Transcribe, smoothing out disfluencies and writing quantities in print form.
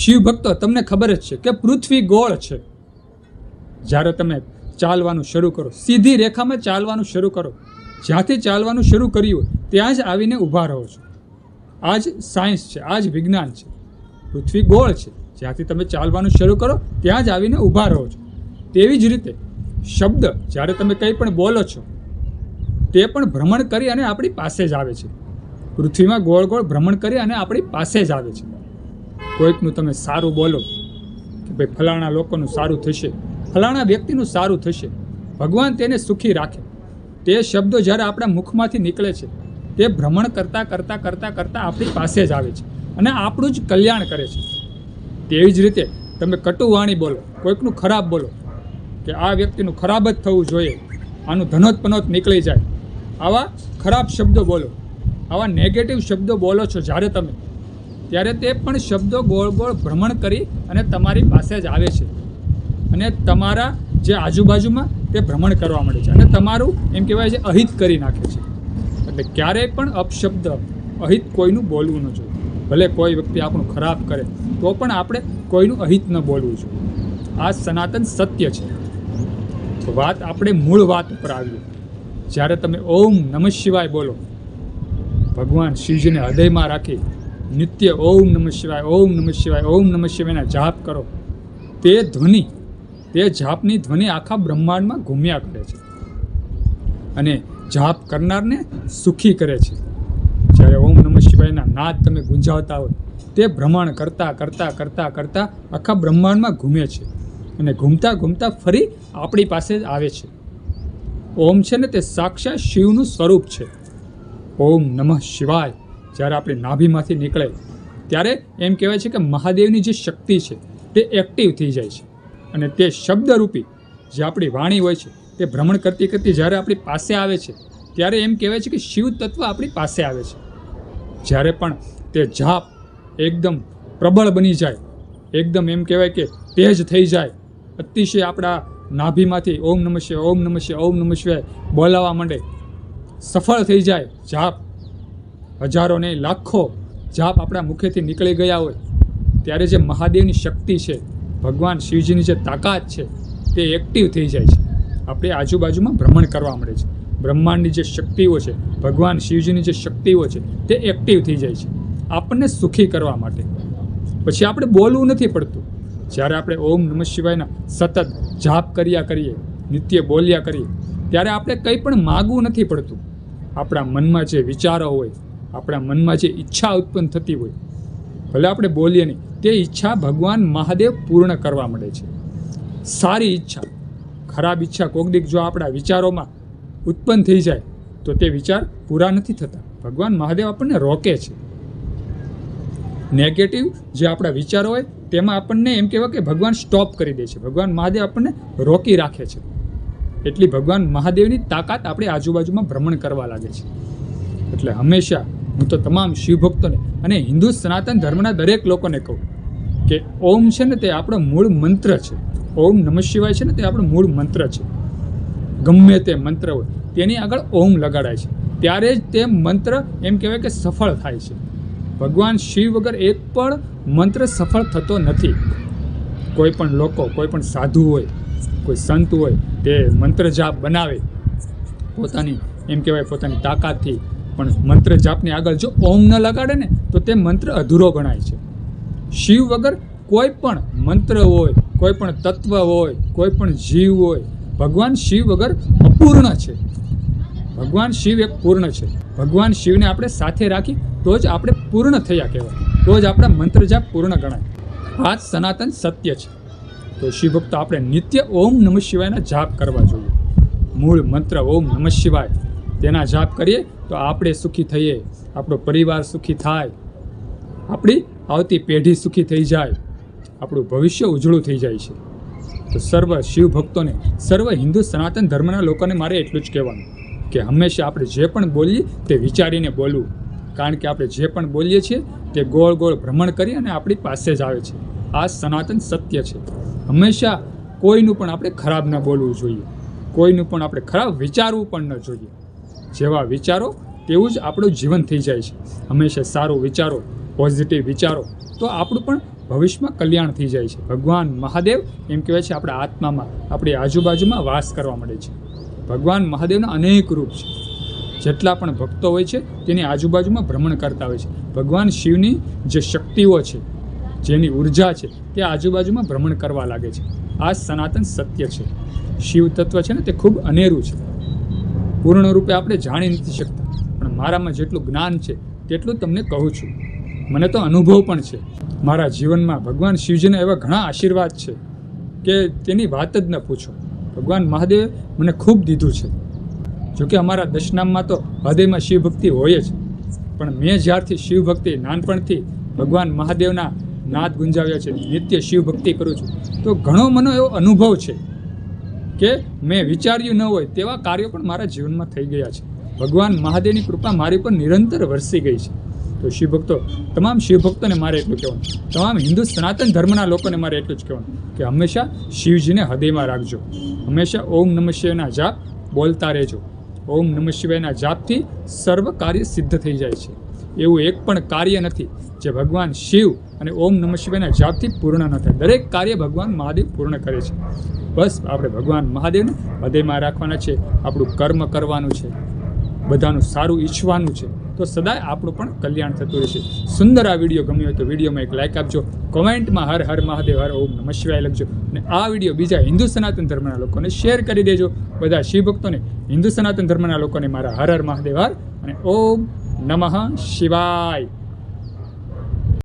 શિવ ભક્તો, તમને ખબર જ છે કે પૃથ્વી ગોળ છે. જ્યારે તમે ચાલવાનું શરૂ કરો, સીધી રેખામાં ચાલવાનું શરૂ કરો, જ્યાંથી ચાલવાનું શરૂ કર્યું ત્યાં જ આવીને ઊભા રહો છો. આ જ સાયન્સ છે, આ જ વિજ્ઞાન છે. પૃથ્વી ગોળ છે, જ્યાંથી તમે ચાલવાનું શરૂ કરો ત્યાં જ આવીને ઊભા રહો છો. તેવી જ રીતે શબ્દ જ્યારે તમે કંઈ પણ બોલો છો તે પણ ભ્રમણ કરી અને આપણી પાસે જ આવે છે. પૃથ્વીમાં ગોળ ગોળ ભ્રમણ કરી અને આપણી પાસે જ આવે છે. કોઈકનું તમે સારું બોલો કે ભાઈ ફલાણા લોકોનું સારું થશે, ફલાણા વ્યક્તિનું સારું થશે, ભગવાન તેને સુખી રાખે, તે શબ્દો જ્યારે આપણા મુખમાંથી નીકળે છે તે ભ્રમણ કરતાં કરતાં કરતાં કરતાં આપણી પાસે જ આવે છે અને આપણું જ કલ્યાણ કરે છે. તેવી જ રીતે તમે કટુ વાણી બોલો, કોઈકનું ખરાબ બોલો કે આ વ્યક્તિનું ખરાબ જ થવું જોઈએ, આનું ધનોતપનોત નીકળી જાય, આવા ખરાબ શબ્દો બોલો, આવા નેગેટિવ શબ્દો બોલો છો જ્યારે તમે, ત્યારે તે પણ શબ્દો ગોળ ગોળ ભ્રમણ કરી અને તમારી પાસે જ આવે છે અને તમારા જે આજુબાજુમાં તે ભ્રમણ કરવા મળે છે અને તમારું એમ કહેવાય છે અહિત કરી નાખે છે. એટલે ક્યારેય પણ અપશબ્દ, અહિત કોઈનું બોલવું ન જોઈએ. ભલે કોઈ વ્યક્તિ આપણું ખરાબ કરે તો પણ આપણે કોઈનું અહિત ન બોલવું જોઈએ. આ સનાતન સત્ય છે. તો વાત આપણે મૂળ વાત ઉપર આવીએ. જ્યારે તમે ઓમ નમઃ શિવાય બોલો, ભગવાન શિવજીને હૃદયમાં રાખી નિત્ય ઓમ નમઃ શિવાય, ઓમ નમઃ શિવાય, ઓમ નમઃ શિવાયના જાપ કરો, તે ધ્વનિ, તે જાપની ધ્વનિ આખા બ્રહ્માંડમાં ઘૂમ્યા કરે છે અને જાપ કરનારને સુખી કરે છે. જ્યારે ઓમ નમઃ શિવાયના નાદ તમે ગુંજાવતા હોય તે ભ્રમણ કરતાં કરતાં કરતાં કરતાં આખા બ્રહ્માંડમાં ઘૂમે છે અને ઘૂમતા ઘૂમતા ફરી આપણી પાસે જ આવે છે. ઓમ છે ને તે સાક્ષાત શિવનું સ્વરૂપ છે. ઓમ નમઃ શિવાય જ્યારે આપણી નાભીમાંથી નીકળે ત્યારે એમ કહેવાય છે કે મહાદેવની જે શક્તિ છે તે એક્ટિવ થઈ જાય છે અને તે શબ્દરૂપી જે આપણી વાણી હોય છે તે ભ્રમણ કરતી કરતી જ્યારે આપણી પાસે આવે છે ત્યારે એમ કહેવાય છે કે શિવ તત્વ આપણી પાસે આવે છે. જ્યારે પણ તે જાપ એકદમ પ્રબળ બની જાય, એકદમ એમ કહેવાય કે તેજ થઈ જાય, અતિશય આપણા નાભીમાંથી ઓમ નમઃ શિવાય, ઓમ નમઃ શિવાય, ઓમ નમઃ શિવાય બોલાવવા માંડે, સફળ થઈ જાય જાપ, હજારો નહીં લાખો જાપ આપણા મુખેથી નીકળી ગયા હોય, ત્યારે જે મહાદેવની શક્તિ છે, ભગવાન શિવજીની જે તાકાત છે તે એક્ટિવ થઈ જાય છે. આપણે આજુબાજુમાં ભ્રમણ કરવા મળે છે. બ્રહ્માંડની જે શક્તિઓ છે, ભગવાન શિવજીની જે શક્તિઓ છે તે એક્ટિવ થઈ જાય છે આપણને સુખી કરવા માટે. પછી આપણે બોલવું નથી પડતું. જ્યારે આપણે ઓમ નમઃ શિવાયના સતત જાપ કર્યા કરીએ, નિત્ય બોલ્યા કરીએ, ત્યારે આપણે કંઈ પણ માગવું નથી પડતું. આપણા મનમાં જે વિચારો હોય, આપણા મનમાં જે ઈચ્છા ઉત્પન્ન થતી હોય, ભલે આપણે બોલીએ નહીં, તે ઈચ્છા ભગવાન મહાદેવ પૂર્ણ કરવા મળે છે. સારી ઈચ્છા, ખરાબ ઈચ્છા કોક દીક જો આપણા વિચારોમાં ઉત્પન્ન થઈ જાય તો તે વિચાર પૂરા નથી થતા. ભગવાન મહાદેવ આપણને રોકે છે. નેગેટિવ જે આપણા વિચારો હોય તેમાં આપણને એમ કહેવાય કે ભગવાન સ્ટોપ કરી દે છે. ભગવાન મહાદેવ આપણને રોકી રાખે છે. એટલી ભગવાન મહાદેવની તાકાત આપણી આજુબાજુમાં ભ્રમણ કરવા લાગે છે. એટલે હંમેશા હું તો તમામ શિવભક્તોને અને હિન્દુ સનાતન ધર્મના દરેક લોકોને કહું કે ઓમ છે ને તે આપણો મૂળ મંત્ર છે. ઓમ નમઃ શિવાય છે ને તે આપણો મૂળ મંત્ર છે. ગમે તે મંત્ર હોય તેની આગળ ઓમ લગાડાય છે, ત્યારે જ તે મંત્ર એમ કહેવાય કે સફળ થાય છે. ભગવાન શિવ વગર એક પણ મંત્ર સફળ થતો નથી. કોઈ પણ લોકો, કોઈ પણ સાધુ હોય, કોઈ સંત હોય, તે મંત્ર જાપ બનાવે પોતાની એમ કહેવાય પોતાની તાકાતથી, પણ મંત્ર જાપની આગળ જો ઓમ ન લગાડે ને તો તે મંત્ર અધૂરો ગણાય છે. શિવ વગર કોઈ પણ મંત્ર હોય, કોઈ પણ તત્વ હોય, કોઈ પણ જીવ હોય, ભગવાન શિવ વગર અપૂર્ણ છે. ભગવાન શિવ એક પૂર્ણ છે. ભગવાન શિવને આપણે સાથે રાખી તો જ આપણે પૂર્ણ થયા કહેવાય, તો જ આપણા મંત્ર જાપ પૂર્ણ ગણાય. આ જ સનાતન સત્ય છે. તો શિવભક્તો આપણે નિત્ય ઓમ નમઃ શિવાયના જાપ કરવા જોઈએ. મૂળ મંત્ર ઓમ નમઃ શિવાય, તેના જાપ કરીએ તો આપણે સુખી થઈએ, આપણો પરિવાર સુખી થાય, આપણી આવતી પેઢી સુખી થઈ જાય, આપણું ભવિષ્ય ઉજળું થઈ જાય છે. તો સર્વ શિવ ભક્તોને, સર્વ હિન્દુ સનાતન ધર્મના લોકોને મારે એટલું જ કહેવાનું કે હંમેશા આપણે જે પણ બોલીએ તે વિચારીને બોલવું. કારણ કે આપણે જે પણ બોલીએ છીએ તે ગોળ ગોળ ભ્રમણ કરી અને આપણી પાસે જ આવે છે. આ સનાતન સત્ય છે. હંમેશા કોઈનું પણ આપણે ખરાબ ન બોલવું જોઈએ, કોઈનું પણ આપણે ખરાબ વિચારવું પણ ન જોઈએ. જેવા વિચારો તેવું જ આપણું જીવન થઈ જાય છે. હંમેશા સારું વિચારો, પોઝિટિવ વિચારો, તો આપણું પણ ભવિષ્યમાં કલ્યાણ થઈ જાય છે. ભગવાન મહાદેવ એમ કહેવાય છે આપણા આત્મામાં, આપણી આજુબાજુમાં વાસ કરવા મળે છે. ભગવાન મહાદેવના અનેક રૂપ છે. જેટલા પણ ભક્તો હોય છે તેની આજુબાજુમાં ભ્રમણ કરતા હોય છે. ભગવાન શિવની જે શક્તિઓ છે, જેની ઉર્જા છે, તે આજુબાજુમાં ભ્રમણ કરવા લાગે છે. આ સનાતન સત્ય છે. શિવ તત્વ છે ને તે ખૂબ અનેરું છે. પૂર્ણ રૂપે આપણે જાણી નથી શકતા, પણ મારામાં જેટલું જ્ઞાન છે તેટલું તમને કહું છું. મને તો અનુભવ પણ છે. મારા જીવનમાં ભગવાન શિવજીના એવા ઘણા આશીર્વાદ છે કે તેની વાત જ ન પૂછો. ભગવાન મહાદેવે મને ખૂબ દીધું છે. જોકે અમારા દશનામમાં તો હૃદયમાં શિવ ભક્તિ હોય જ, પણ મેં જ્યારથી શિવ ભક્તિ નાનપણથી ભગવાન મહાદેવના નાદ ગુંજાવ્યા છે, નિત્ય શિવ ભક્તિ કરું છું, તો ઘણો મને એવો અનુભવ છે કે મેં વિચાર્યું ન હોય તેવા કાર્યો પણ મારા જીવનમાં થઈ ગયા છે. ભગવાન મહાદેવની કૃપા મારી પર નિરંતર વરસી ગઈ છે. તો શિવભક્તો, તમામ શિવભક્તોને મારે એટલું કહેવાનું, તમામ હિન્દુ સનાતન ધર્મના લોકોને મારે એટલું જ કહેવાનું કે હંમેશા શિવજીને હૃદયમાં રાખજો. હંમેશા ઓમ નમઃ શિવાયના જાપ બોલતા રહેજો. ઓમ નમઃ શિવાયના જાપથી સર્વ કાર્ય સિદ્ધ થઈ જાય છે. એવું એક પણ કાર્ય નથી જે ભગવાન શિવ અને ઓમ નમઃ શિવાયના જાપથી પૂર્ણ ન થાય. દરેક કાર્ય ભગવાન મહાદેવ પૂર્ણ કરે છે. બસ આપણે ભગવાન મહાદેવને હૃદયમાં રાખવાના છે. આપણું કર્મ કરવાનું છે, બધાનું સારું ઈચ્છવાનું છે, તો સદાય આપણું પણ કલ્યાણ થતું રહેશે. સુંદર આ વિડીયો ગમ્યો હોય તો વિડીયોમાં એક લાઇક આપજો. કોમેન્ટમાં હર હર મહાદેવ, હર ઓમ નમઃ શિવાય લખજો. અને આ વિડીયો બીજા હિન્દુ સનાતન ધર્મના લોકોને શેર કરી દેજો. બધા શિવભક્તોને, હિન્દુ સનાતન ધર્મના લોકોને મારા હર હર મહાદેવ, હર અને ઓમ નમઃ શિવાય.